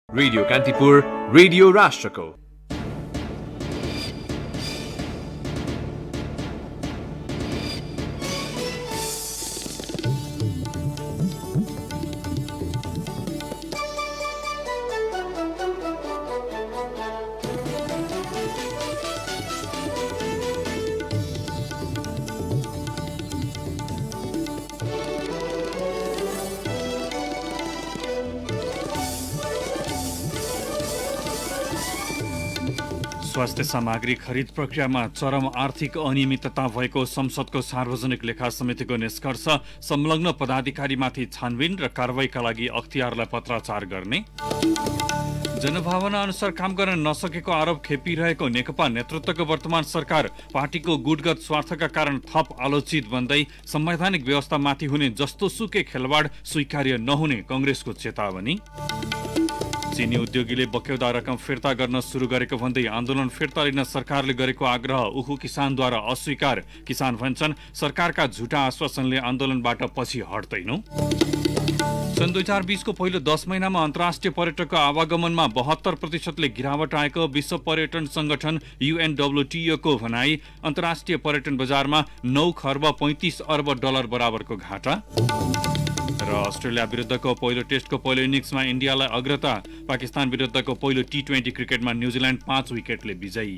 Radio Kantipur, radio राष्ट्रको। स्वास्थ्य सामग्री खरिद प्रक्रियामा चरम आर्थिक अनियमितता भएको संसदको सार्वजनिक लेखा समितिको निष्कर्ष, संलग्न पदाधिकारीमाथि छानबिन र कारवाहीका लागि अख्तियारलाई पत्राचार गर्ने, जनभावना अनुसार काम गर्न नसकेको आरोप खेपिरहेको नेकपा नेतृत्वको वर्तमान सरकार पार्टीको गुटगत स्वार्थका कारण थप आलोचित बन्दै संवैधानिक व्यवस्थामाथि हुने जस्तो सुकै खेलवाड स्वीकार्य नहुने कांग्रेसको चेतावनी, चीनी उद्योगीले बक्यौदा रकम फिर्ता गर्न सुरु गरेको भन्दै आन्दोलन फिर्ता लिन सरकारले गरेको आग्रह उखु किसानद्वारा अस्वीकार, किसान भन्छन् सरकारका झुटा आश्वासनले आन्दोलनबाट पछि हट्दैनौ। सन् 2020 को पहिलो 10 महिनामा अन्तर्राष्ट्रिय पर्यटकको आवागमनमा 72% गिरावट आएको विश्व पर्यटन संगठन UNWTO को भनाई, अन्तर्राष्ट्रिय पर्यटन बजारमा 9 खर्ब 35 अर्ब डलर बराबरको घाटा र अस्ट्रेलिया विरुद्धको पहिलो टेस्टको पहिलो इनिङ्समा इन्डियालाई अग्रता, पाकिस्तान विरुद्धको पहिलो T20 क्रिकेटमा न्युजिल्यान्ड 5 विकेटले विजयी।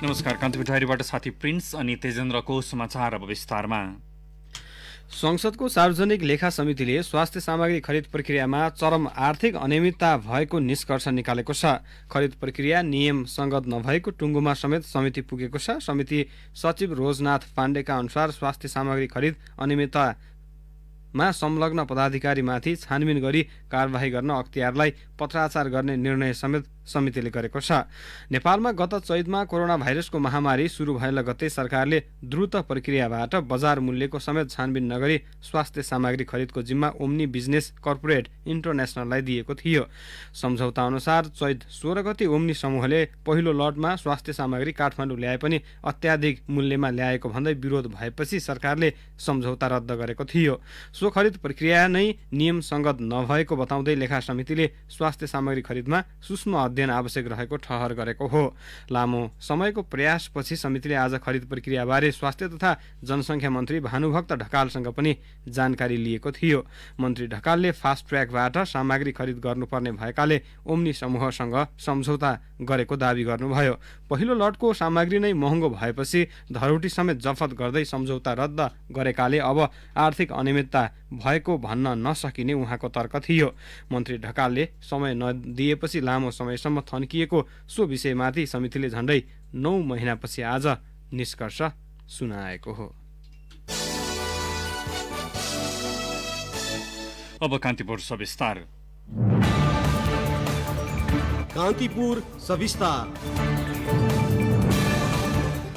नमस्कार, कान्तिपुर डायरीबाट साथी प्रिन्स अनि तेजेन्द्रको समाचार अब विस्तारमा। संसदको सार्वजनिक लेखा समितिले स्वास्थ्य सामग्री खरिद प्रक्रियामा चरम आर्थिक अनियमितता भएको निष्कर्ष निकालेको छ। खरिद प्रक्रिया नियम संगत नभएको टुङ्गोमा समेत समिति पुगेको छ। समिति सचिव रोजनाथ पाण्डेका अनुसार स्वास्थ्य सामग्री खरिद अनियमिततामा संलग्न पदाधिकारीमाथि छानबिन गरी कारबाही गर्न अख्तियारलाई पत्राचार गर्ने निर्णय समेत समितिले गरेको छ। नेपालमा गत चैतमा कोरोना भाइरसको महामारी सुरु भए लगत्तै सरकारले द्रुत प्रक्रियाबाट बजार मूल्यको समेत छानबिन नगरी स्वास्थ्य सामग्री खरिदको जिम्मा ओम्नी बिजनेस कर्पोरेट इन्टरनेसनललाई दिएको थियो। सम्झौता अनुसार चैत 16 गते ओम्नी समूहले पहिलो लटमा स्वास्थ्य सामग्री काठमाडौँ ल्याए पनि अत्याधिक मूल्यमा ल्याएको भन्दै विरोध भएपछि सरकारले सम्झौता रद्द गरेको थियो। सो खरिद प्रक्रिया नै नियम संगत नभएको बताउँदै लेखा समितिले स्वास्थ्य सामग्री खरिदमा सूक्ष्म अध्ययन आवश्यक रहेको ठहर गरेको हो। लामो समयको प्रयासपछि समितिले आज खरिद प्रक्रियाबारे स्वास्थ्य तथा जनसङ्ख्या मन्त्री भानुभक्त ढकालसँग पनि जानकारी लिएको थियो। मन्त्री ढकालले फास्ट ट्र्याकबाट सामग्री खरिद गर्नुपर्ने भएकाले ओम्नी समूहसँग सम्झौता गरेको दावी गर्नुभयो। पहिलो लटको सामग्री नै महँगो भएपछि धरोटी समेत जफत गर्दै सम्झौता रद्द गरेकाले अब आर्थिक अनियमितता भएको भन्न नसकिने उहाँको तर्क थियो। मन्त्री ढकालले समय नदिएपछि लामो समयसम्म थन्किएको सो विषयमाथि समितिले झण्डै 9 महिनापछि आज निष्कर्ष सुनाएको हो। अब कान्तिपुर सविस्तार। कान्तिपुर सविस्तार।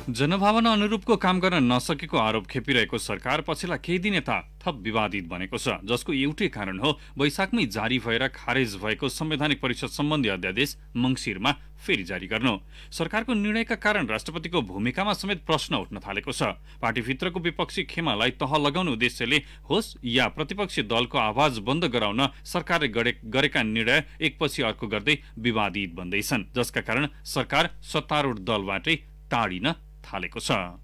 जनभावना अनुरूपको काम गर्न नसकेको आरोप खेपिरहेको सरकार पछिल्ला केही दिन यता थप विवादित बनेको छ, जसको एउटै कारण हो वैशाखमै जारी भएर खारेज भएको संवैधानिक परिषद सम्बन्धी अध्यादेश मङ्सिरमा फेरि जारी गर्नु। सरकारको निर्णयका कारण राष्ट्रपतिको भूमिकामा समेत प्रश्न उठ्न थालेको छ। पार्टीभित्रको विपक्षी खेमालाई तह लगाउने उद्देश्यले होस् या प्रतिपक्षी दलको आवाज बन्द गराउन सरकारले गरेका निर्णय एकपछि अर्को गर्दै विवादित बन्दैछन्, जसका कारण सरकार सत्तारूढ दलबाटै टाढिन थालेको छ।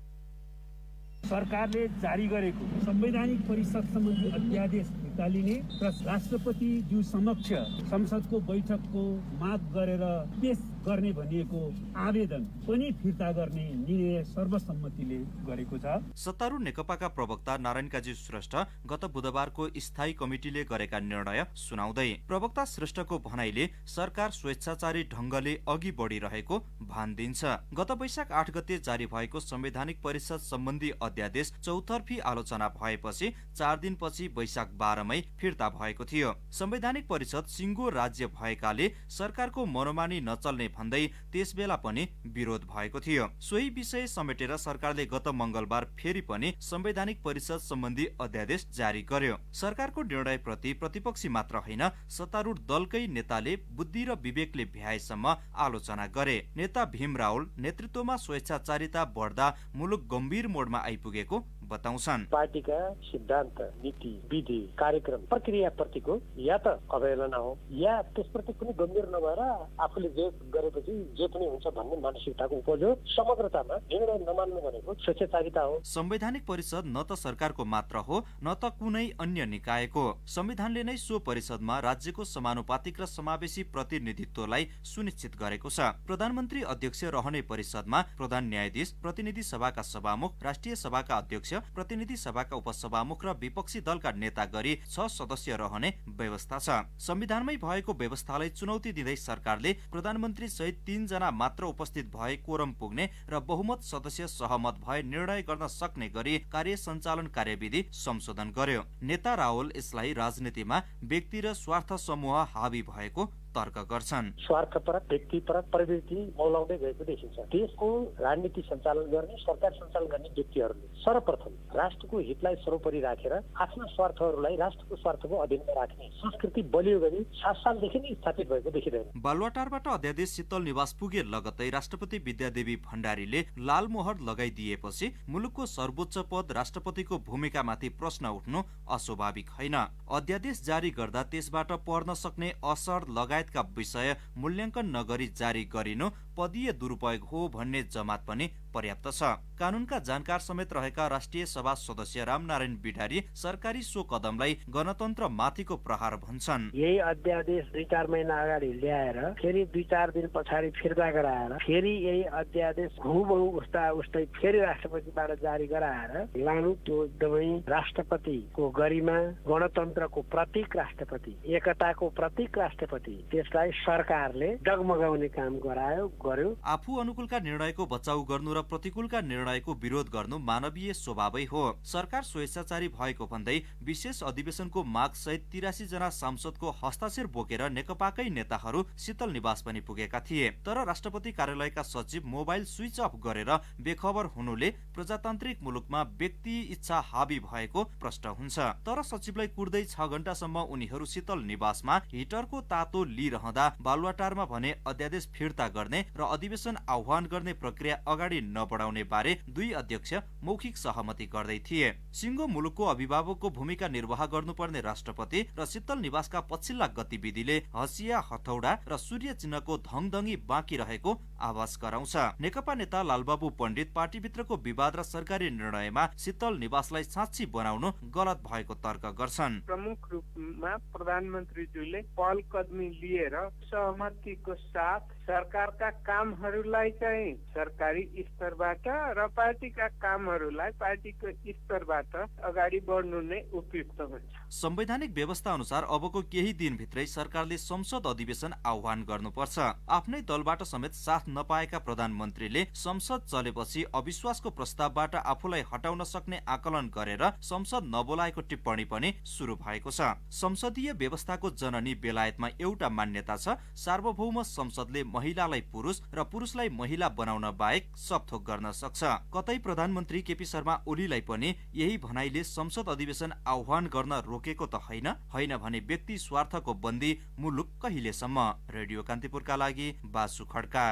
सरकारले जारी गरेको संवैधानिक परिषद सम्बन्धी अध्यादेश फिर्ता लिने र राष्ट्रपति ज्यू समक्ष संसदको बैठकको माग गरेर पेश गर्ने भनिएको आवेदन पनि फिर्ता गर्ने निर्णय सर्वसम्मतिले गरेको छ। सत्तारूढ नेकपाका प्रवक्ता नारायण काजी श्रेष्ठ गत बुधबारको स्थायी कमिटिले गरेका निर्णय सुनाउँदै प्रवक्ता श्रेष्ठको भनाइले सरकार स्वेच्छाचारी ढंगले अघि बढिरहेको भान दिन्छ। गत वैशाख 8 गते जारी भएको संवैधानिक परिषद सम्बन्धी अध्यादेश चौतर्फी आलोचना भएपछि 4 दिनपछि वैशाख 12 मै फिर्ता भएको थियो। संवैधानिक परिषद सिङ्गो राज्य भएकाले सरकारको मनोमानी नचल्ने भन्दै त्यसबेला पनि विरोध भएको थियो। सोही विषय समेटेर सरकारले गत मंगलबार फेरि पनि संवैधानिक परिषद सम्बन्धी अध्यादेश जारी गर्यो। सरकारको निर्णयप्रति प्रतिपक्षी मात्र होइन, सत्तारूढ दलकै नेताले बुद्धि र विवेकले भ्याएसम्म आलोचना गरे। नेता भीम रावल नेतृत्वमा स्वेच्छाचारिता बढ्दा मुलुक गम्भीर मोडमा आइपुगेको बताउँछन्। पार्टीका सिद्धान्त, नीति, विधि, कार्यक्रम, प्रक्रियाप्रतिको या त अवहेलना हो या त्यसप्रति कुनै गम्भीर नभएर आफूले जे गरेपछि जे पनि हुन्छ भन्ने मानसिकताको उपज हो। समग्रतामा निर्णय नमान्नु भनेको स्वेच्छाचारिता हो। संवैधानिक परिषद न त सरकारको मात्र हो न त कुनै अन्य निकायको। संविधानले नै सो परिषदमा राज्यको समानुपातिक र समावेशी प्रतिनिधित्वलाई सुनिश्चित गरेको छ। प्रधानमन्त्री अध्यक्ष रहने परिषदमा प्रधान न्यायाधीश, प्रतिनिधि सभाका सभामुख, राष्ट्रिय सभाका अध्यक्ष, प्रतिनिधि सभाका उपसभामुख र विपक्षी दलका नेता गरी 6 सदस्य रहने व्यवस्था छ। संविधानमै भएको व्यवस्थालाई चुनौती दिँदै सरकारले प्रधानमन्त्री सहित 3 जना मात्र उपस्थित भए कोरम पुग्ने र बहुमत सदस्य सहमत भए निर्णय गर्न सक्ने गरी कार्य सञ्चालन कार्यविधि संशोधन गर्यो। नेता राहुल यसलाई राजनीतिमा व्यक्ति र स्वार्थ समूह हावी भएको तर्क गर्छन्। स्वार्थपरक, व्यक्तिपरक प्रवृत्ति मौलाउँदै गएको देखिन्छ। देशको राजनीति सञ्चालन गर्ने, सरकार सञ्चालन गर्ने व्यक्तिहरूले सर्वप्रथम राष्ट्रको हितलाई सर्वोपरि राखेर आफ्ना स्वार्थहरूलाई राष्ट्रको स्वार्थको अधीनमा राख्ने संस्कृति बलियो गरी 7 सालदेखि नै स्थापित भएको देखिँदैन। बालुवाटारबाट अध्यादेश शीतल निवास पुगे लगत्तै राष्ट्रपति विद्यादेवी भण्डारीले लाल मोहर लगाइदिएपछि मुलुकको सर्वोच्च पद राष्ट्रपतिको भूमिकामाथि प्रश्न उठ्नु अस्वाभाविक होइन। अध्यादेश जारी गर्दा त्यसबाट पढ्न सक्ने असर लगायतका विषय मूल्याङ्कन नगरी जारी गरिनु पदीय दुरुपयोग हो भन्ने जमात पनि पर्याप्त छ। कानूनका जानकार समेत रहेका राष्ट्रिय सभा सदस्य रामनारायण बिडारी सरकारी सो कदमलाई गणतन्त्र माथिको प्रहार भन्छन्। यही अध्यादेश 2-4 महिना अगाडि ल्याएर फेरि 2-4 दिन पछाडि फिर्ता गराएर फेरि यही अध्यादेश हुबहु उस्तै फेरि राष्ट्रपतिबाट जारी गराएर लानु, त्यो एकदमै राष्ट्रपतिको गरिमा, गणतन्त्रको प्रतीक राष्ट्रपति, एकताको प्रतीक राष्ट्रपति, त्यसलाई सरकारले डगमगाउने काम गर्यो। आफू अनुकूलका निर्णयको बचाउ गर्नु र प्रतिकूलका निर्णयको विरोध गर्नु मानवीय स्वभावै हो। सरकार स्वेच्छाचारी भएको भन्दै विशेष अधिवेशनको माग सहित 83 जना सांसदको हस्ताक्षर बोकेर नेकपाकै नेताहरू शीतल निवास पनि पुगेका थिए। तर राष्ट्रपति कार्यालयका सचिव मोबाइल स्विच अफ गरेर बेखबर हुनुले प्रजातान्त्रिक मुलुकमा व्यक्ति इच्छा हावी भएको प्रश्न हुन्छ। तर सचिवलाई कुर्दै 6 घण्टासम्म उनीहरू शीतल निवासमा हिटरको तातो लिइरहँदा बालुवाटारमा भने अध्यादेश फिर्ता गर्ने र अधिवेशन आह्वान गर्ने प्रक्रिया अगाडि नबढाउने बारे 2 अध्यक्ष मौखिक सहमति गर्दै थिए। सिङ्गो मुलुकको अभिभावकको भूमिका निर्वाह गर्नुपर्ने राष्ट्रपति र शीतल निवासका पछिल्ला गतिविधिले हँसिया, हथौडा र सूर्य चिन्हको धङधङी बाँकी रहेको आभास गराउँछ। नेकपा नेता लालबाबु पण्डित पार्टीभित्रको विवाद र सरकारी निर्णयमा शीतल निवासलाई साँच्ची बनाउनु गलत भएको तर्क गर्छन्। प्रमुख रूपमा प्रधानमन्त्रीज्यूले पहल कदमी लिएर सहमतिको साथ सरकारका कामहरूलाई चाहिँ सरकारी स्तरबाट र पार्टीका कामहरूलाई पार्टीको स्तरबाट अगाडि बढ्नु नै उपयुक्त हुन्छ। संवैधानिक व्यवस्था अनुसार अबको केही दिनभित्रै सरकारले संसद अधिवेशन आह्वान गर्नुपर्छ। आफ्नै दलबाट समेत साथ नपाएका प्रधानमन्त्रीले संसद चलेपछि अविश्वासको प्रस्तावबाट आफूलाई हटाउन सक्ने आकलन गरेर संसद नबोलाएको टिप्पणी पनि सुरु भएको छ। संसदीय व्यवस्थाको जननी बेलायतमा एउटा मान्यता छ, सार्वभौम संसदले महिलालाई पुरुष र पुरुषलाई महिला बनाउन बाहेक सब थोक गर्न सक्छ। कतै प्रधानमन्त्री केपी शर्मा ओलीलाई पनि यही भनाइले संसद अधिवेशन आह्वान गर्न रोकेको त होइन भने व्यक्ति स्वार्थको बन्दी मुलुक कहिलेसम्म? रेडियो कान्तिपुरका लागि बासु खड्का।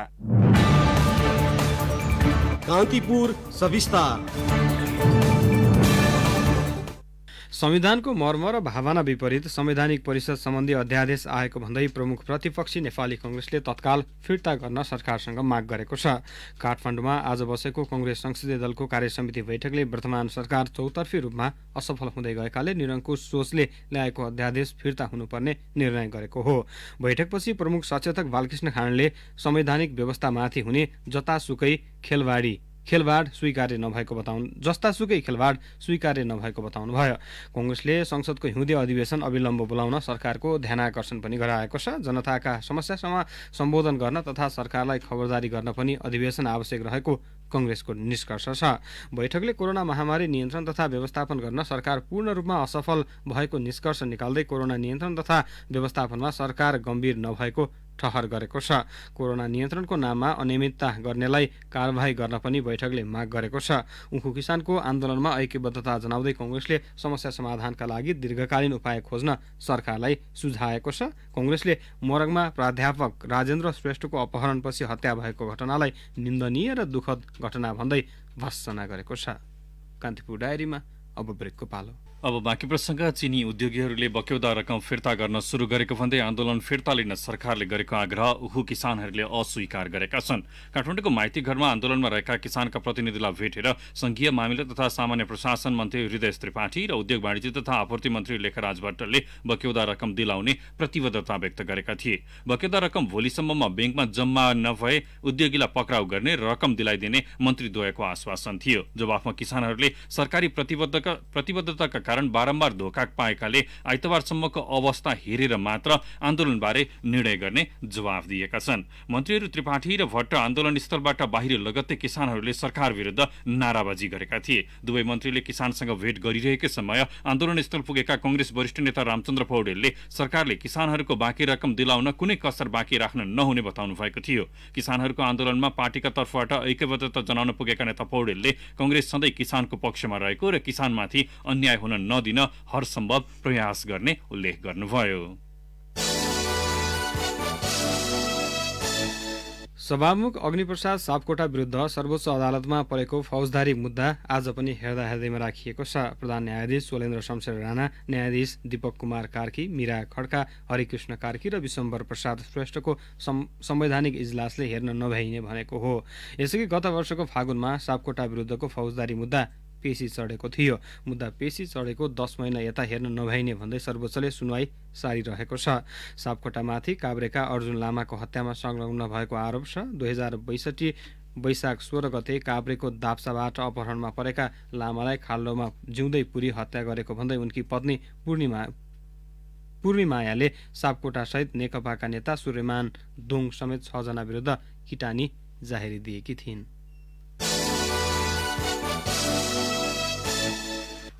कान्तिपुर सविस्तार। संविधानको मर्म र भावना विपरीत संवैधानिक परिषद सम्बन्धी अध्यादेश आएको भन्दै प्रमुख प्रतिपक्षी नेपाली कङ्ग्रेसले तत्काल फिर्ता गर्न सरकारसँग माग गरेको छ। काठमाडौँमा आज बसेको कङ्ग्रेस संसदीय दलको कार्यसमिति बैठकले वर्तमान सरकार चौतर्फी रूपमा असफल हुँदै गएकाले निरङ्कुश सोचले ल्याएको अध्यादेश फिर्ता हुनुपर्ने निर्णय गरेको हो। बैठकपछि प्रमुख सचेतक बालकृष्ण खाँडले संवैधानिक व्यवस्थामाथि हुने जतासुकै खेलवाड स्वीकार्य नभएको बताउनु भयो। कङ्ग्रेसले संसदको हिउँदे अधिवेशन अविलम्ब बोलाउन सरकारको ध्यानाकर्षण पनि गराएको छ। जनताका समस्यासँग सम्बोधन गर्न तथा सरकारलाई खबरदारी गर्न पनि अधिवेशन आवश्यक रहेको कङ्ग्रेसको निष्कर्ष छ। बैठकले कोरोना महामारी नियन्त्रण तथा व्यवस्थापन गर्न सरकार पूर्ण रूपमा असफल भएको निष्कर्ष निकाल्दै कोरोना नियन्त्रण तथा व्यवस्थापनमा सरकार गम्भीर नभएको ठहर गरेको छ। कोरोना नियन्त्रणको नाममा अनियमितता गर्नेलाई कारबाही गर्न पनि बैठकले माग गरेको छ। उखु किसानको आन्दोलनमा ऐक्यबद्धता जनाउँदै कङ्ग्रेसले समस्या समाधानका लागि दीर्घकालीन उपाय खोज्न सरकारलाई सुझाएको छ। कङ्ग्रेसले मोरङमा प्राध्यापक राजेन्द्र श्रेष्ठको अपहरणपछि हत्या भएको घटनालाई निन्दनीय र दुःखद घटना भन्दै भर्त्सना गरेको छ। कान्तिपुर डायरीमा अब ब्रेकको पालो। अब बाँकी प्रसङ्ग। चिनी उद्योगीहरूले बक्यौदा रकम फिर्ता गर्न सुरु गरेको भन्दै आन्दोलन फिर्ता लिन सरकारले गरेको आग्रह उखु किसानहरूले अस्वीकार गरेका छन्। काठमाडौँको माइती घरमा आन्दोलनमा रहेका किसानका प्रतिनिधिलाई भेटेर संघीय मामिला तथा सामान्य प्रशासन मन्त्री हृदय त्रिपाठी र उद्योग वाणिज्य तथा आपूर्ति मन्त्री लेखराज भट्टले बक्यौदा रकम दिलाउने प्रतिबद्धता व्यक्त गरेका थिए। बक्यौदा रकम भोलिसम्ममा ब्याङ्कमा जम्मा नभए उद्योगीलाई पक्राउ गर्ने र रकम दिलाइदिने मन्त्रीद्वयको आश्वासन थियो। जवाफमा किसानहरूले सरकारी प्रतिबद्धताका कारण बारम्बार धोका पाएकाले आइतबारसम्मको अवस्था हेरेर मात्र आन्दोलनबारे निर्णय गर्ने जवाफ दिएका छन्। मन्त्रीहरू त्रिपाठी र भट्ट आन्दोलन स्थलबाट बाहिर लगत्तै किसानहरूले सरकार विरुद्ध नाराबाजी गरेका थिए। दुवै मन्त्रीले किसानसँग भेट गरिरहेकै समय आन्दोलन स्थल पुगेका कांग्रेस वरिष्ठ नेता रामचन्द्र पौडेलले सरकारले किसानहरूको बाँकी रकम दिलाउन कुनै कसर बाँकी राख्न नहुने बताउनु भएको थियो। किसानहरूको आन्दोलनमा पार्टीका तर्फबाट ऐक्यबद्धता जनाउन पुगेका नेता पौडेलले कांग्रेस सधैँ किसानको पक्षमा रहेको र किसानमाथि अन्याय हुन नदिन हरसम्भव प्रयास गर्ने उल्लेख गर्नुभयो। सभामुख अग्निप्रसाद सापकोटा विरुद्ध सर्वोच्च अदालतमा परेको फौजदारी मुद्दा आज पनि हेर्दैमा राखिएको छ। प्रधान न्यायाधीश सोलेन्द्र शमशेर राणा, न्यायाधीश दीपक कुमार कार्की, मीरा खड्का, हरिकृष्ण कार्की र विशम्बर प्रसाद श्रेष्ठको संवैधानिक इजलासले हेर्न नभ्याइने भनेको हो। यसअघि गत वर्षको फागुनमा सापकोटा विरुद्धको फौजदारी मुद्दा पेशी चढेको थियो। मुद्दा पेशी चढेको 10 महिना यता हेर्न नभ्याइने भन्दै सर्वोच्चले सुनवाई सारिरहेको छ। सापकोटामाथि काभ्रेका अर्जुन लामाको हत्यामा संलग्न भएको आरोप छ। 2062 वैशाख 16 गते काभ्रेको दाप्साबाट अपहरणमा परेका लामालाई खाल्डोमा जिउँदै पुरी हत्या गरेको भन्दै उनकी पत्नी पूर्णिमायाले सापकोटासहित नेकपाका नेता सूर्यमान दोङ समेत 6 जना विरुद्ध किटानी जाहेरी दिएकी थिइन्।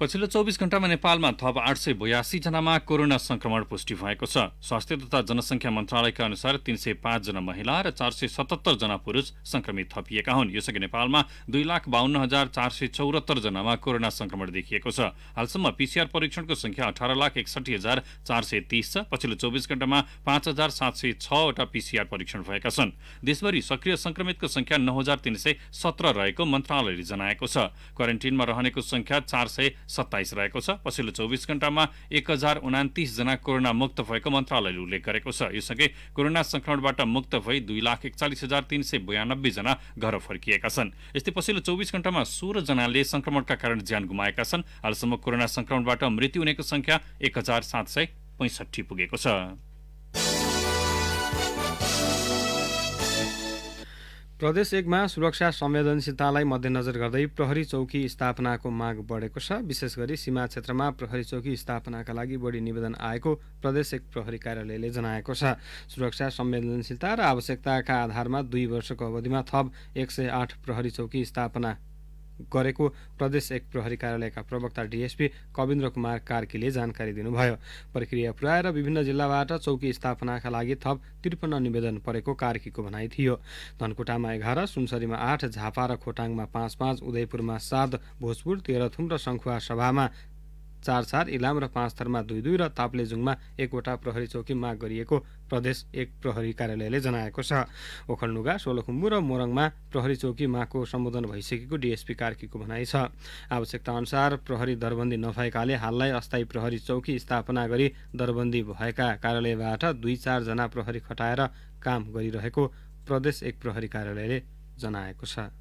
पछिल्लो 24 घण्टामा नेपालमा थप 882 जनामा कोरोना संक्रमण पुष्टि भएको छ। स्वास्थ्य तथा जनसङ्ख्या मन्त्रालयका अनुसार 305 जना महिला र 477 जना पुरुष संक्रमित थपिएका हुन्। यसअघि नेपालमा 2,52,474 जनामा कोरोना संक्रमण देखिएको छ। हालसम्म पीसीआर परीक्षणको संख्या 18,61,430 छ। पछिल्लो 24 घण्टामा 5,706 वटा पीसीआर परीक्षण भएका छन्। देशभरि सक्रिय संक्रमितको संख्या 9,317 रहेको मन्त्रालयले जनाएको छ। क्वारेन्टिनमा रहनेको संख्या 427 रहेको छ। पछिल्लो 24 घण्टामा 1029 जना कोरोना मुक्त भएको मन्त्रालयले उल्लेख गरेको छ। यससँगै कोरोना संक्रमणबाट मुक्त भई 2,41,392 जना घर फर्किएका छन्। यस्तै पछिल्लो 24 घण्टामा 16 जनाले संक्रमणका कारण ज्यान गुमाएका छन्। हालसम्म कोरोना संक्रमणबाट मृत्यु हुनेको संख्या 1,765 पुगेको छ। प्रदेश 1 मा सुरक्षा संवेदनशीलतालाई मध्यनजर गर्दै प्रहरी चौकी स्थापनाको माग बढेको छ। विशेष गरी सीमा क्षेत्रमा प्रहरी चौकी स्थापनाका लागि बढी निवेदन आएको प्रदेश 1 प्रहरी कार्यालयले जनाएको छ। सुरक्षा संवेदनशीलता र आवश्यकताका आधारमा 2 वर्षको अवधिमा थप 108 प्रहरी चौकी स्थापना गरेको प्रदेश 1 प्रहरी कार्यालयका प्रवक्ता डीएसपी कविन्द्र कुमार कार्कीले जानकारी दिनुभयो। प्रक्रिया पुर्याएर विभिन्न जिल्लाबाट चौकी स्थापनाका लागि थप 53 निवेदन परेको कार्कीको भनाइ थियो। धनकुटामा 11, सुनसरीमा 8, झापा र खोटाङमा 5-5, उदयपुरमा 7, भोजपुर, तेह्रथुम र सङ्खुवा सभामा 4-4, इलाम र 5 थरमा 2-2 र ताप्लेजुङमा 1 वटा प्रहरी चौकी माग गरिएको प्रदेश 1 प्रहरी कार्यालयले जनाएको छ। ओखलढुङ्गा, सोलुखुम्बु र मोरङमा प्रहरी चौकी मागको सम्बोधन भइसकेको डीएसपी कार्कीको भनाइ छ। आवश्यकता अनुसार प्रहरी दरबन्दी नभएकाले हाललाई अस्थायी प्रहरी चौकी स्थापना गरी दरबन्दी भएका कार्यालयबाट 2-4 जना प्रहरी खटाएर काम गरिरहेको प्रदेश 1 प्रहरी कार्यालयले जनाएको छ।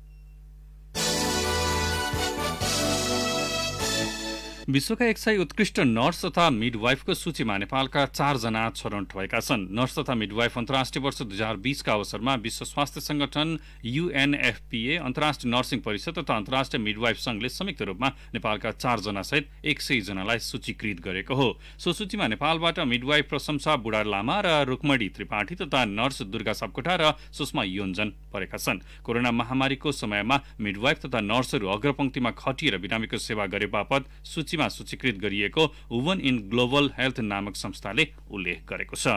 विश्वका 100 उत्कृष्ट नर्स तथा मिडवाइफको सूचीमा नेपालका 4 जना छनौट भएका छन्। नर्स तथा मिडवाइफ अन्तर्राष्ट्रिय वर्ष 2020 का अवसरमा विश्व स्वास्थ्य संगठन UNFPA, अन्तर्राष्ट्रिय नर्सिङ परिषद तथा अन्तर्राष्ट्रिय मिडवाइफ संघले संयुक्त रूपमा नेपालका 4 जना सहित 100 जनालाई सूचीकृत गरेको हो। सो सूचीमा नेपालबाट मिडवाइफ प्रशंसा बुढा लामा र रुक्मणी त्रिपाठी तथा नर्स दुर्गा सापकोटा र सुषमा योन्जन परेका छन्। कोरोना महामारीको समयमा मिडवाइफ तथा नर्सहरू अग्रपंक्तिमा खटिएर बिरामीको सेवा गरे बापत सूचीमा सूचीकृत गरिएको वुमन इन ग्लोबल हेल्थ नामक संस्थाले उल्लेख गरेको छ।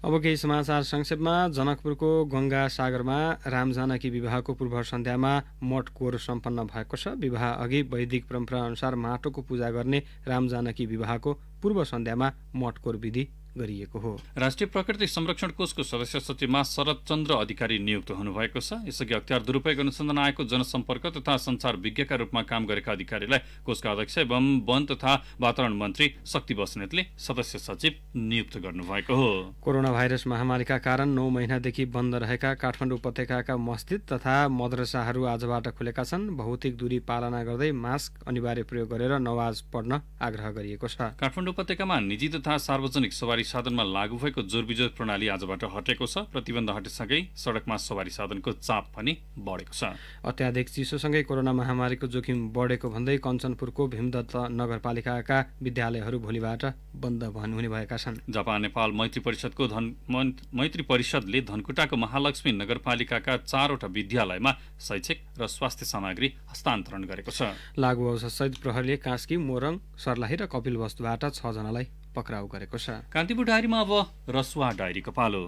अब केही समाचार संक्षेपमा। जनकपुरको गंगा सागरमा रामजानकी विवाहको पूर्व सन्ध्यामा मठ कोर सम्पन्न भएको छ। विवाह अघि वैदिक परम्परा अनुसार माटोको पूजा गर्ने रामजानकी विवाहको पूर्व सन्ध्यामा मठ कोर विधि गरिएको हो। राष्ट्रिय प्राकृतिक संरक्षण कोषको सदस्य सचिवमा शरद चन्द्र अधिकारी नियुक्त हुनुभएको छ। यसअघि अख्तियार दुरुपयोग अनुसन्धान आयोगको जनसम्पर्क तथा संचार विज्ञका रूपमा काम गरेका अधिकारीलाई कोषका अध्यक्ष एवं वन तथा वातावरण मन्त्री शक्ति बस्नेतले सदस्य सचिव नियुक्त गर्नुभएको हो। कोरोना भाइरस महामारीका कारण 9 महिनादेखि बन्द रहेका काठमाडौँ उपत्यकाका मस्जिद तथा मद्रसाहरू आजबाट खुलेका छन्। भौतिक दूरी पालना गर्दै मास्क अनिवार्य प्रयोग गरेर नमाज पढ्न आग्रह गरिएको छ। काठमाडौँ उपत्यकामा निजी तथा सार्वजनिक सवारी साधनमा लागू भएको जोरबिजोर प्रणाली आजबाट हटेको छ। प्रतिबन्ध हटेसँगै सडकमा सवारी साधनको चाप पनि बढेको छ। अत्याधिक चिसोसँगै कोरोना महामारीको जोखिम बढेको भन्दै कञ्चनपुरको भीमदत्त नगरपालिकाका विद्यालयहरू भोलिबाट बन्द हुने भएका छन्। जापान नेपाल मैत्री परिषदले धनकुटाको महालक्ष्मी नगरपालिकाका 4वटा विद्यालयमा शैक्षिक र स्वास्थ्य सामग्री हस्तान्तरण गरेको छ। लागु औषधसहित प्रहरीले कास्की, मोरङ, सर्लाही र कपिलवस्तुबाट 6 जनालाई पक्राउ गरेको छ। कान्तिपुर डायरीमा अब रसुवा डायरीको पालो।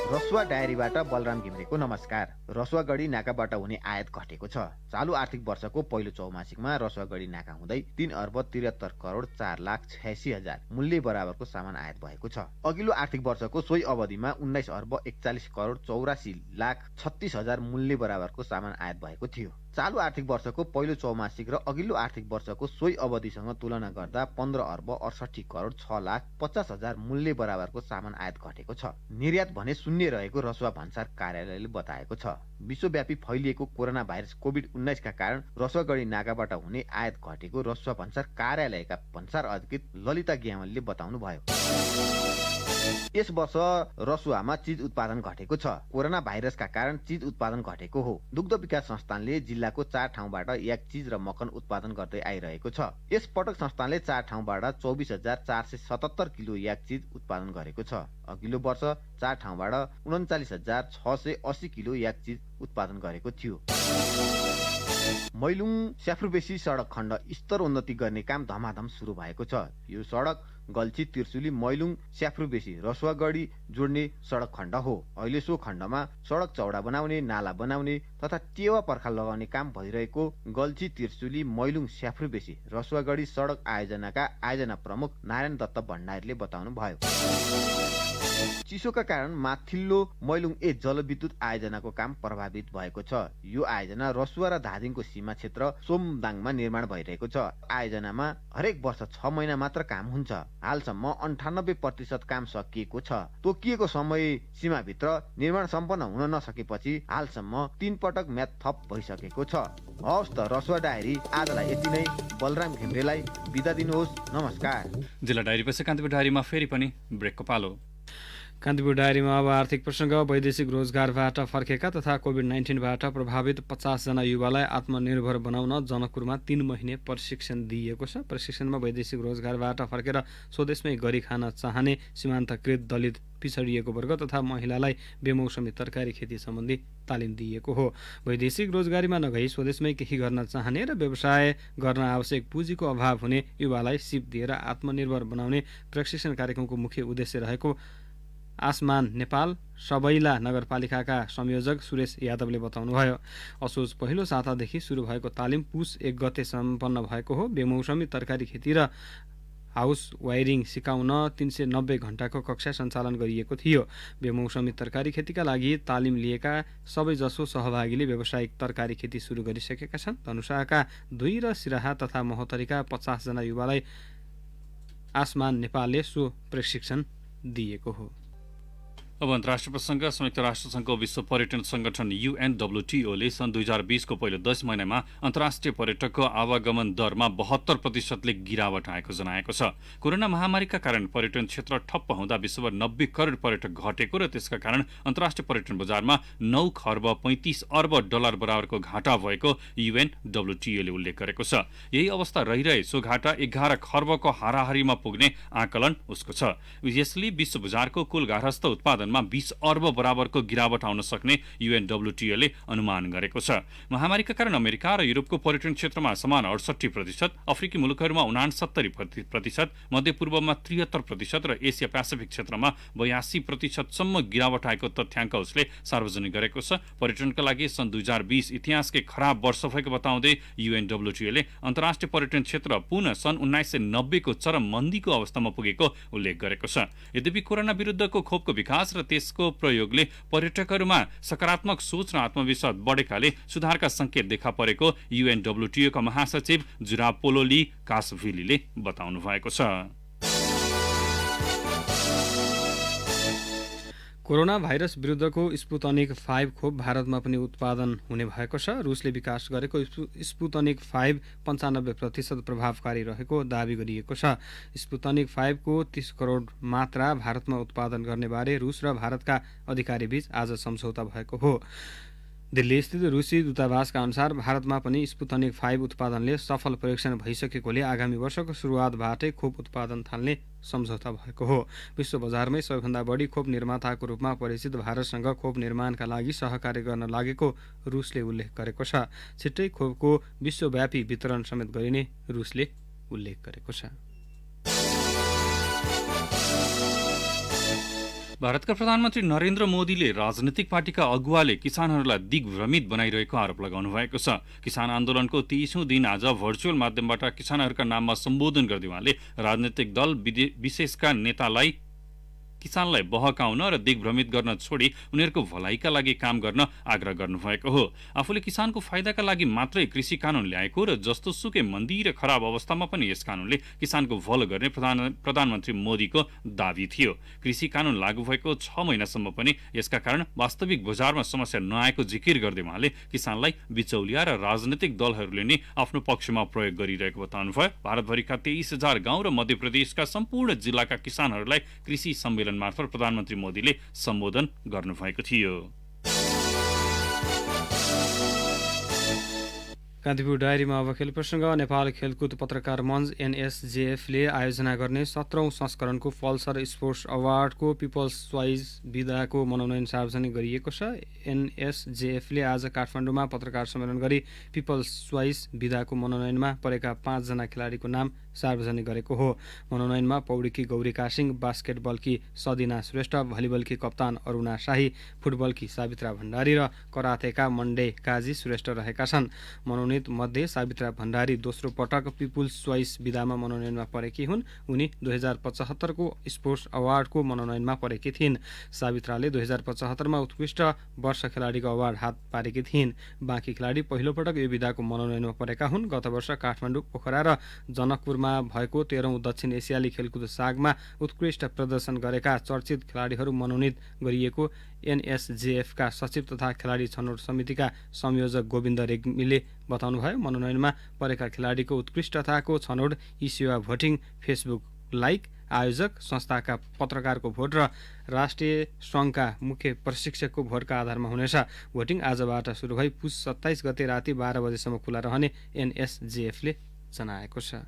रसुवा डायरीबाट बलराम घिमिरेको नमस्कार। रसुवागढी नाकाबाट हुने आयात घटेको छ। चालु आर्थिक वर्षको पहिलो चौमासिकमा रसुवागढी नाका हुँदै 3 अर्ब 73 करोड 4 लाख 86 हजार मूल्य बराबरको सामान आयात भएको छ। अघिल्लो आर्थिक वर्षको सोही अवधिमा 19 अर्ब 41 करोड 84 लाख 36 हजार मूल्य बराबरको सामान आयात भएको थियो। चालु आर्थिक वर्षको पहिलो चौमासिक र अघिल्लो आर्थिक वर्षको सोही अवधिसँग तुलना गर्दा 15 अर्ब 68 करोड 6 लाख 50 हजार मूल्य बराबरको सामान आयात घटेको छ। निर्यात भने शून्य रहेको रसुवा भन्सार कार्यालयले बताएको छ। विश्वव्यापी फैलिएको कोरोना भाइरस कोभिड-19 का कारण रसुवागढी नाकाबाट हुने आयात घटेको रसुवा भन्सार कार्यालयका भन्सार अधिकृत ललिता ग्यामलले बताउनु भयो। यस वर्ष रसुवामा चीज उत्पादन घटेको छ। कोरोना भाइरसका कारण चीज उत्पादन घटेको हो। दुग्ध विकास संस्थानले जिल्लाको 4 ठाउँबाट याक चीज र मक्खन उत्पादन गर्दै आइरहेको छ। यस पटक संस्थानले 4 ठाउँबाट 24,477 किलो याक चीज उत्पादन गरेको छ। अघिल्लो वर्ष 4 ठाउँबाट 39,680 किलो याक चीज उत्पादन गरेको थियो। मैलुङ स्याफ्रुबेसी सडक खण्ड स्तरोन्नति गर्ने काम धमाधम सुरु भएको छ। यो सडक गल्छी त्रिशुली मैलुङ स्याफ्रुबेसी रसुवागढी जोड्ने सडक खण्ड हो। अहिले सो खण्डमा सडक चौडा बनाउने, नाला बनाउने तथा टेवा पर्खा लगाउने काम भइरहेको गल्छी त्रिशुली मैलुङ स्याफ्रुबेसी रसुवागढी सडक आयोजनाका आयोजना प्रमुख नारायण दत्त भण्डारीले बताउनु भयो। चिसोका कारण माथिल्लो मैलुङ जलविद्युत आयोजनाको काम प्रभावित भएको छ। यो आयोजना रसुवा र धादिङको सीमा क्षेत्र सोमदाङमा निर्माण भइरहेको छ। आयोजनामा हरेक वर्ष 6 महिना मात्र काम हुन्छ। हालसम्म 98% काम सकिएको छ। तोकिएको समय सीमाभित्र निर्माण सम्पन्न हुन नसकेपछि हालसम्म 3 पटक म्याद थप भइसकेको छ। हवस् त रसुवा डायरी आजलाई यति नै। बलराम घिमिरेलाई बिदा दिनुहोस्। नमस्कार। जिल्ला डायरीपछि कान्तिपुर डायरीमा फेरि पनि ब्रेकको पालो। कान्तिपुर डायरीमा अब आर्थिक प्रसङ्ग। वैदेशिक रोजगारबाट फर्केका तथा कोभिड-19बाट प्रभावित 50 जना युवालाई आत्मनिर्भर बनाउन जनकपुरमा 3 महिने प्रशिक्षण दिइएको छ। प्रशिक्षणमा वैदेशिक रोजगारबाट फर्केर स्वदेशमै गरी खान चाहने सीमान्तकृत दलित पिछडिएको वर्ग तथा महिलालाई बेमौसमी तरकारी खेती सम्बन्धी तालिम दिइएको हो। वैदेशिक रोजगारीमा नगई स्वदेशमै केही गर्न चाहने र व्यवसाय गर्न आवश्यक पुँजीको अभाव हुने युवालाई सिप दिएर आत्मनिर्भर बनाउने प्रशिक्षण कार्यक्रमको मुख्य उद्देश्य रहेको आसमान नेपाल सबैला नगरपालिकाका संयोजक सुरेश यादवले बताउनुभयो। असोज पहिलो सातादेखि सुरु भएको तालिम पुस 1 गते सम्पन्न भएको हो। बेमौसमी तरकारी खेती र हाउस वायरिङ सिकाउन 390 घण्टाको कक्षा सञ्चालन गरिएको थियो। बेमौसमी तरकारी खेतीका लागि तालिम लिएका सबैजसो सहभागीले व्यावसायिक तरकारी खेती सुरु गरिसकेका छन्। धनुषाका 2 र सिराहा तथा महोत्तरीका 50 जना युवालाई आसमान नेपालले सो प्रशिक्षण दिएको हो। अब अन्तर्राष्ट्रिय प्रसङ्ग। संयुक्त राष्ट्रसङ्घको विश्व पर्यटन संगठन UNWTOले सन् 2020 को पहिलो 10 महिनामा अन्तर्राष्ट्रिय पर्यटकको आवागमन दरमा 72% गिरावट आएको जनाएको छ। कोरोना महामारीका कारण पर्यटन क्षेत्र ठप्प हुँदा विश्वभर 90 करोड पर्यटक घटेको र त्यसका कारण अन्तर्राष्ट्रिय पर्यटन बजारमा 9 खर्ब 35 अर्ब डलर बराबरको घाटा भएको UNWTOले उल्लेख गरेको छ। यही अवस्था रहिरहे सो घाटा 11 खर्बको हाराहारीमा पुग्ने आकलन उसको छ। यसले विश्व बजारको कुल गार्हस्थ उत्पादन उत्पादनमा 20 अर्ब बराबरको गिरावट आउन सक्ने UNWTO ले अनुमान गरेको छ। महामारीका कारण अमेरिका र युरोपको पर्यटन क्षेत्रमा समान 68%, अफ्रिकी मुलुकहरूमा 69%, मध्यपूर्वमा 73% र एसिया पेसिफिक क्षेत्रमा 82% सम्म गिरावट आएको तथ्याङ्क उसले सार्वजनिक गरेको छ। पर्यटनका लागि सन् 2020 इतिहासकै खराब वर्ष भएको बताउँदै UNWTO ले अन्तर्राष्ट्रिय पर्यटन क्षेत्र पुनः सन् 1990 को चरम मन्दीको अवस्थामा पुगेको उल्लेख गरेको छ। यद्यपि कोरोना विरुद्धको खोपको विकास र त्यसको प्रयोगले पर्यटकहरूमा सकारात्मक सोच र आत्मविश्वास बढेकाले सुधारका संकेत देखा परेको UNWTO का महासचिव जुरापोलोली कासभिलीले बताउनु भएको छ। कोरोना भाइरस विरुद्धको स्पुतनिक 5 खोप भारतमा पनि उत्पादन हुने भएको छ। रुसले विकास गरेको स्पुतनिक 5 95% प्रभावकारी रहेको दावी गरिएको छ। स्पुतनिक 5 को 30 करोड मात्रा भारतमा उत्पादन गर्ने बारे रुस र भारतका अधिकारीबीच आज सम्झौता भएको हो। दिल्ली स्थित रुसी दूतावासका अनुसार भारतमा पनि स्पुतनिक 5 उत्पादनले सफल परीक्षण भइसकेकोले आगामी वर्षको सुरुवातबाटै खोप उत्पादन थाल्ने सम्झौता भएको हो। विश्व बजारमै सबैभन्दा बढी खोप निर्माताको रूपमा परिचित भारतसँग खोप निर्माणका लागि सहकार्य गर्न लागेको रुसले उल्लेख गरेको छ। छिट्टै खोपको विश्वव्यापी वितरण समेत गरिने रुसले उल्लेख गरेको छ। भारतका प्रधानमन्त्री नरेन्द्र मोदीले राजनीतिक पार्टीका अगुवाले किसानहरूलाई दिग्भ्रमित बनाइरहेको आरोप लगाउनु भएको छ। किसान आन्दोलनको 30औं दिन आज भर्चुअल माध्यमबाट किसानहरूका नाममा सम्बोधन गर्दै उहाँले राजनीतिक दल विशेषका नेतालाई किसानलाई बहकाउन र दिग्भ्रमित गर्न छोडी उनीहरूको भलाइका लागि काम गर्न आग्रह गर्नुभएको हो। आफूले किसानको फाइदाका लागि मात्रै कृषि कानून ल्याएको र जस्तोसुकै मन्दी र खराब अवस्थामा पनि यस कानूनले किसानको भलो गर्ने प्रधानमन्त्री मोदीको दावी थियो। कृषि कानून लागू भएको 6 महिनासम्म पनि यसका कारण वास्तविक बजारमा समस्या नआएको जिकिर गर्दै उहाँले किसानलाई बिचौलिया र राजनीतिक दलहरूले नै आफ्नो पक्षमा प्रयोग गरिरहेको बताउनुभयो। भारतभरिका 23,000 गाउँ र मध्य प्रदेशका सम्पूर्ण जिल्लाका किसानहरूलाई कृषि सम्मेलन मार्फत प्रधानमन्त्री मोदीले सम्बोधन गर्नुभएको थियो। कान्तिपुर डायरीमा अब खेल प्रसङ्ग। नेपाल खेलकुद पत्रकार मञ्च NSJF-ले आयोजना गर्ने 17औं संस्करणको पल्सर स्पोर्ट्स अवार्डको पिपल्स चोइस विधाको मनोनयन सार्वजनिक गरिएको छ। NSJF-ले आज काठमाडौँमा पत्रकार सम्मेलन गरी पिपल्स चोइस विधाको मनोनयनमा परेका 5 जना खेलाडीको नाम सार्वजनिक गरेको हो। मनोनयनमा पौडीकी गौरी कासिङ, बास्केटबलकी सदिना श्रेष्ठ, भलिबलकी कप्तान अरुणा शाही, फुटबलकी सावित्रा भण्डारी र करातेका मण्डे काजी श्रेष्ठ रहेका छन्। मनोनित मध्ये सावित्रा भण्डारी दोस्रो पटक पिपुल्स चोइस विधामा मनोनयनमा परेकी हुन्। उनी 2075 को स्पोर्ट्स अवार्डको मनोनयनमा परेकी थिइन्। सावित्राले 2075 मा उत्कृष्ट वर्ष खेलाडीको अवार्ड हात पारेकी थिइन्। बाँकी खेलाडी पहिलो पटक यो विधाको मनोनयनमा परेका हुन्। गत वर्ष काठमाडौँ, पोखरा र जनकपुरमा भएको 13औं दक्षिण एसियाली खेलकुद सागमा उत्कृष्ट प्रदर्शन गरेका चर्चित खेलाडीहरू मनोनित गरिएको NSJF का सचिव तथा खेलाडी छनौट समितिका संयोजक गोविन्द रेग्मीले बताउनुभयो। मनोनयनमा परेका खेलाडीको उत्कृष्टताको छनौट ई-सेवा भोटिङ, फेसबुक लाइक, आयोजक संस्थाका पत्रकारको भोट र राष्ट्रिय सङ्घका मुख्य प्रशिक्षकको भोटका आधारमा हुनेछ। भोटिङ आजबाट सुरु भई पुस 27 गते राति 12 बजेसम्म खुला रहने NSJF-ले जनाएको छ।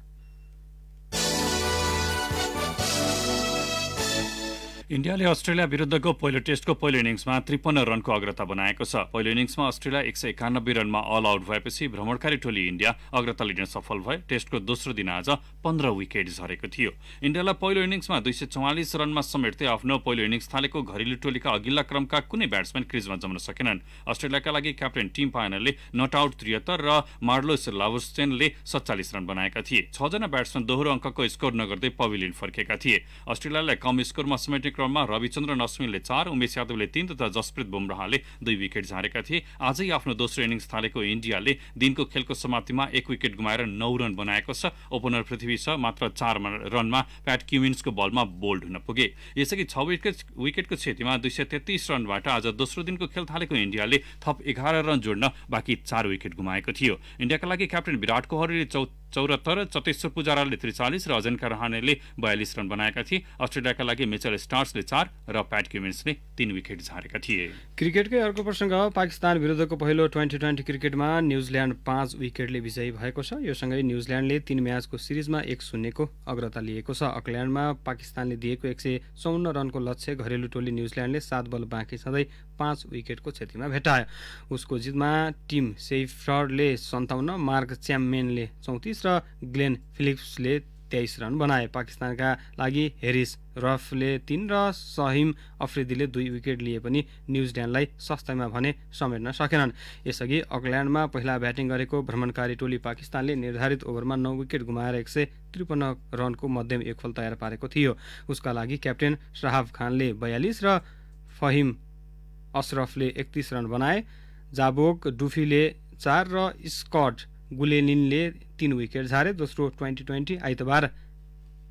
इन्डियाले अस्ट्रेलिया विरुद्धको पहिलो टेस्टको पहिलो इनिङ्समा 53 रनको अग्रता बनाएको छ। पहिलो इनिङ्समा अस्ट्रेलिया 191 रनमा अल आउट भएपछि भ्रमणकारी टोली इन्डिया अग्रता लिन सफल भए। टेस्टको दोस्रो दिन आज 15 विकेट झरेको थियो। इन्डियालाई पहिलो इनिङ्समा 244 रनमा समेट्दै आफ्नो पहिलो इनिङ्स थालेको घरेलु टोलीका अघिल्ला क्रमका कुनै ब्याट्सम्यान क्रिजमा जम्न सकेनन्। अस्ट्रेलियाका लागि क्याप्टेन टिम पायनरले नट आउट 73 र मार्लोस लावुस्टेनले 47 रन बनाएका थिए। 6 जना ब्याट्सम्यान दोहोरो अङ्कको स्कोर नगर्दै पवेलियन फर्केका थिए। अस्ट्रेलियालाई कम स्कोरमा समेट्ने क्रममा रविचन्द्रन अश्विनले 4, उमेश यादवले 3 तथा जसप्रीत बुमराहले 2 विकेट झारेका थिए। आजै आफ्नो दोस्रो इनिङ्स थालेको इन्डियाले दिनको खेलको समाप्तिमा 1 विकेट गुमाएर 9 रन बनाएको छ। ओपनर पृथ्वी शाह मात्र 4 रनमा प्याट क्युमिन्सको बलमा बोल्ड हुन पुगे। यसअघि 6 विकेटको क्षतिमा 233 रनबाट आज दोस्रो दिनको खेल थालेको इन्डियाले थप 11 रन जोड्न बाँकी 4 विकेट गुमाएको थियो। इन्डियाका लागि क्याप्टेन विराट कोहलीले 74, चतेश्वर पुजाराले 43 र अजन्का रहानेले 42 रन बनाएका थिए। अस्ट्रेलियाका लागि मिचेल स्टार्सले 4 र प्याट क्युमिन्सले 3 विकेट झारेका थिए। क्रिकेटकै अर्को प्रसङ्ग पाकिस्तान विरुद्धको पहिलो ट्वेन्टी क्रिकेटमा न्युजिल्यान्ड 5 विकेटले विजयी भएको छ। यो सँगै न्युजिल्यान्डले 3 म्याचको सिरिजमा 1-0 को अग्रता लिएको छ। अकल्यान्डमा पाकिस्तानले दिएको 154 रनको लक्ष्य घरेलु टोली न्युजिल्यान्डले 7 बल बाँकी छँदै 5 विकेटको क्षतिमा भेटायो। उसको जितमा टिम सेफर्डले 57, मार्क च्याम्मेनले 34 र ग्लेन फिलिप्सले 23 रन बनाए। पाकिस्तानका लागि हेरिस रफले 3 र सहिम अफ्रिदीले 2 विकेट लिए पनि न्युजिल्यान्डलाई सस्तामा भने समेट्न सकेनन्। यसअघि अकल्यान्डमा पहिला ब्याटिङ गरेको भ्रमणकारी टोली पाकिस्तानले निर्धारित ओभरमा 9 विकेट गुमाएर 153 रनको मध्यम एकफल तयार पारेको थियो। उसका लागि क्याप्टेन शाहाब खानले 42 र फहिम अशरफले 31 रन बनाए। जाबोक डुफीले 4 र स्कट गुलेनिनले 3 विकेट झारे। दोस्रो ट्वेन्टी आइतबार